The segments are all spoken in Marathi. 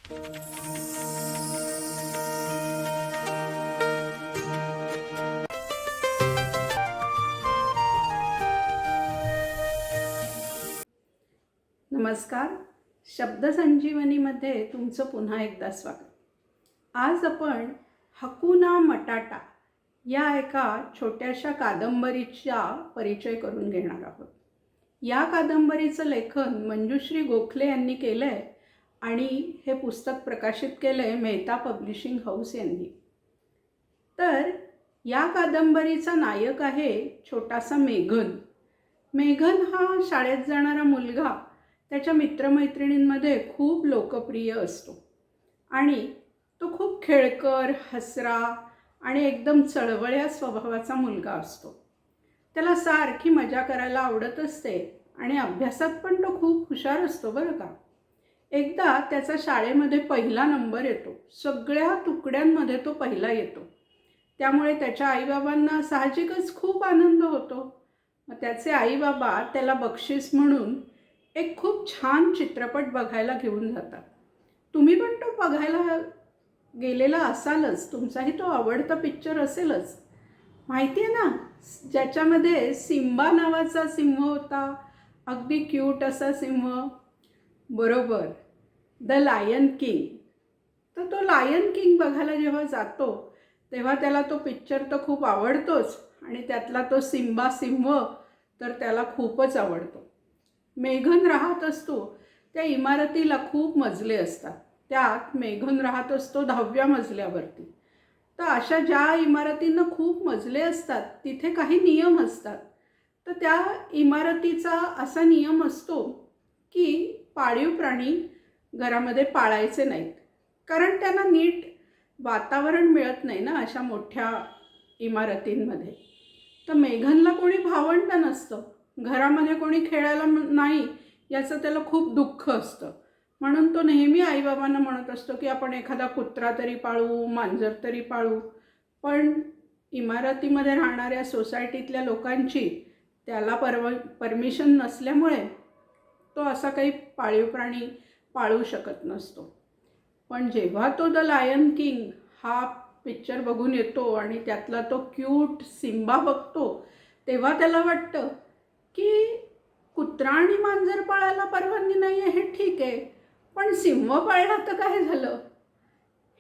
नमस्कार. शब्दसंजीवनीमध्ये तुमचं पुन्हा एकदा स्वागत. आज आपण हकुना मटाटा या एका छोट्याशा कादंबरीचा परिचय करून घेणार आहोत. या कादंबरीचं लेखन मंजुश्री गोखले यांनी केलं आहे आणि हे पुस्तक प्रकाशित केलं आहे मेहता पब्लिशिंग हाऊस यांनी. तर या कादंबरीचा नायक आहे छोटासा मेघन. मेघन हा शाळेत जाणारा मुलगा त्याच्या मित्रमैत्रिणींमध्ये खूप लोकप्रिय असतो आणि तो खूप खेळकर, हसरा आणि एकदम चळवळ्या स्वभावाचा मुलगा असतो. त्याला सारखी मजा करायला आवडत असते आणि अभ्यासात पण तो खूप हुशार असतो बरं का. एकदा त्याचा शाळेमध्ये पहिला नंबर येतो. सगळ्या तुकड्यांमध्ये तो पहिला येतो. त्यामुळे त्याच्या आईबाबांना साहजिकच खूप आनंद होतो. मग त्याचे आईबाबा त्याला बक्षीस म्हणून एक खूप छान चित्रपट बघायला घेऊन जातात. तुम्ही पण तो बघायला गेलेला असालच. तुमचाही तो आवडता पिक्चर असेलच. माहिती आहे ना, ज्याच्यामध्ये सिम्बा नावाचा सिंह होता, अगदी क्यूट असा सिंह. बरोबर, द लायन किंग. तर तो लायन किंग बघायला जेव्हा जातो तेव्हा त्याला तो पिक्चर तर खूप आवडतोच आणि त्यातला तो सिम्बा सिंह तर त्याला खूपच आवडतो. मेघन राहत असतो त्या इमारतीला खूप मजले असतात. त्यात मेघन राहत असतो 10व्या मजल्यावरती. तर अशा ज्या इमारतींना खूप मजले असतात तिथे काही नियम असतात. तर त्या इमारतीचा असा नियम असतो की पाळीव प्राणी घरामध्ये पाळायचे नाहीत, कारण त्यांना नीट वातावरण मिळत नाही ना अशा मोठ्या इमारतींमध्ये. तर मेघनला कोणी भावंड नसतं, घरामध्ये कोणी खेळायला नाही याचं त्याला खूप दुःख असतं. म्हणून तो नेहमी आईबाबांना म्हणत असतो की आपण एखादा कुत्रा तरी पाळू, मांजर तरी पाळू. पण इमारतीमध्ये राहणाऱ्या सोसायटीतल्या लोकांची त्याला परमिशन नसल्यामुळे तो असा काही पाळीव प्राणी पाळू शकत नसतो. पण जेव्हा तो द लायन किंग हा पिक्चर बघून येतो आणि त्यातला तो क्यूट सिम्बा बघतो तेव्हा त्याला वाटतं की कुत्रा आणि मांजर पाळायला परवानगी नाही आहे हे ठीक आहे, पण सिंह पाळला तर काय झालं.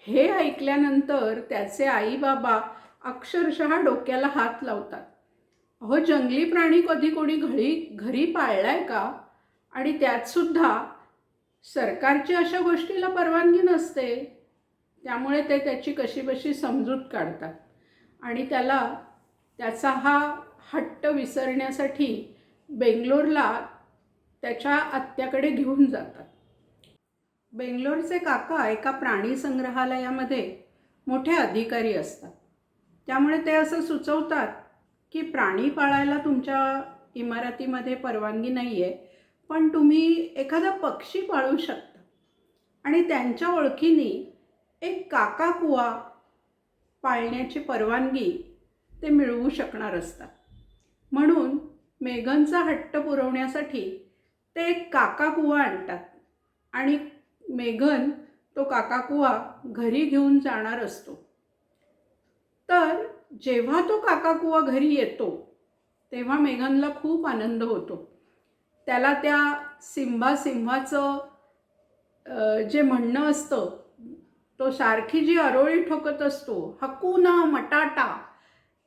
हे ऐकल्यानंतर त्याचे आई बाबा अक्षरशः डोक्याला हात लावतात. अहो, जंगली प्राणी कधी कोणी घरी पाळलाय का? आणि त्यातसुद्धा सरकारची अशा गोष्टीला परवानगी नसते. त्यामुळे ते त्याची कशीबशी समजूत काढतात आणि त्याला त्याचा हा हट्ट विसरण्यासाठी बेंगलोरला त्याच्या आत्याकडे घेऊन जातात. बेंगलोरचे काका एका प्राणी संग्रहालयामध्ये मोठे अधिकारी असतात. त्यामुळे ते असं सुचवतात की प्राणी पाळायला तुमच्या इमारतीमध्ये परवानगी नाही आहे, पण तुम्ही एखादा पक्षी पाळू शकता. आणि त्यांच्या ओळखीने एक काकाकुवा पाळण्याची परवानगी ते मिळवू शकणार असतात. म्हणून मेघनचा हट्ट पुरवण्यासाठी ते एक काकाकुवा आणतात आणि मेघन तो काकाकुवा घरी घेऊन जाणार असतो. तर जेव्हा तो काकाकुवा घरी येतो तेव्हा मेघनला खूप आनंद होतो. त्याला त्या सिंहाचं जे म्हणणं असतं, तो सारखी जी आरोळी ठोकत असतो, हकुना मटाटा,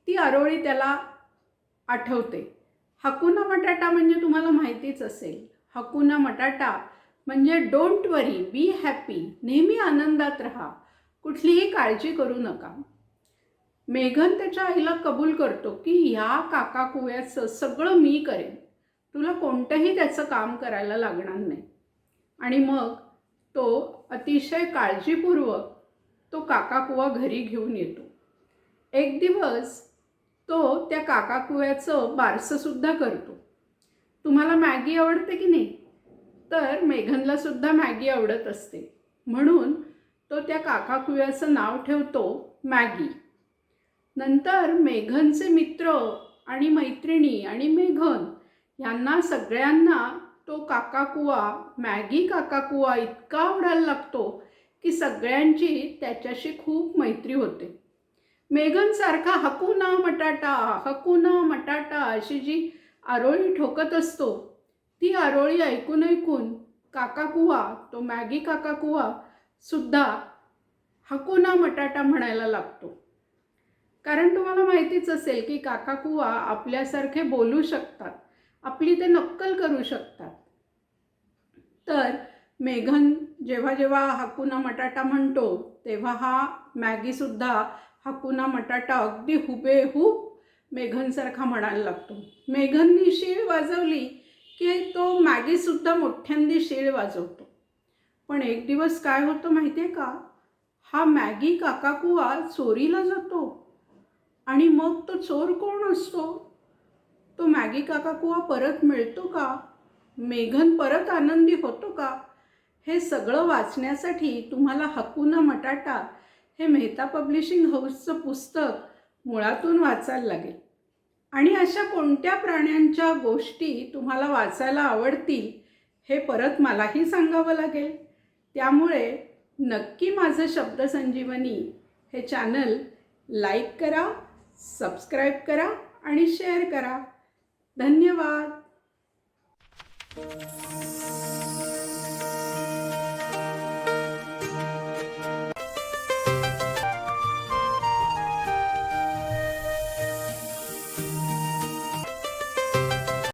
ती आरोळी त्याला आठवते. हकुना मटाटा म्हणजे तुम्हाला माहितीच असेल. हकुना मटाटा म्हणजे डोंट वरी, बी हॅपी, नेहमी आनंदात राहा, कुठलीही काळजी करू नका. मेघन त्याच्या आईला कबूल करतो की ह्या काकाकुव्याचं सगळं मी करेन, तुला कोणतंही त्याचं काम करायला लागणार नाही. आणि मग तो अतिशय काळजीपूर्वक तो काकाकुवा घरी घेऊन येतो. एक दिवस तो त्या काकाकुव्याचं बारसंसुद्धा करतो. तुम्हाला मॅगी आवडते की नाही? तर मेघनला सुद्धा मॅगी आवडत असते. म्हणून तो त्या काकाकुव्याचं नाव ठेवतो मॅगी. नंतर मेघनचे मित्र आणि मैत्रिणी आणि मेघन यांना सगळ्यांना तो काकाकुवा, मॅगी काकाकुवा इतका आवडायला लागतो की सगळ्यांची त्याच्याशी खूप मैत्री होते. मेघनसारखा हकुना मटाटा, हकुना मटाटा अशी जी आरोळी ठोकत असतो, ती आरोळी ऐकून ऐकून काकाकुवा, तो मॅगी काकाकुवा सुद्धा हकुना मटाटा म्हणायला लागतो. कारण तुम्हाला माहितीच असेल की काकाकुवा आपल्यासारखे बोलू शकतात, आपली ते नक्कल करू शकतात. तर मेघन जेव्हा जेव्हा हकुना मटाटा म्हणतो तेव्हा हा मॅगीसुद्धा हकुना मटाटा अगदी हुबेहूब मेघनसारखा म्हणायला लागतो. मेघननी शीळ वाजवली की तो मॅगीसुद्धा मोठ्यांदी शीळ वाजवतो. पण एक दिवस काय होतं माहिती आहे का? हा मॅगी काकाकुवा चोरीला जातो आणि मग तो चोर कोण असतो? तो मॅगी काकाकुवा परत मिळतो का? मेघन परत आनंदी होतो का? हे सगळं वाचण्यासाठी तुम्हाला हकुना मटाटा हे मेहता पब्लिशिंग हाऊसचं पुस्तक मुळातून वाचायला लागेल. आणि अशा कोणत्या प्राण्यांच्या गोष्टी तुम्हाला वाचायला आवडतील हे परत मलाही सांगावं लागेल. त्यामुळे नक्की माझं शब्दसंजीवनी हे चॅनल लाईक करा, सबस्क्राईब करा आणि शेअर करा. धन्यवाद.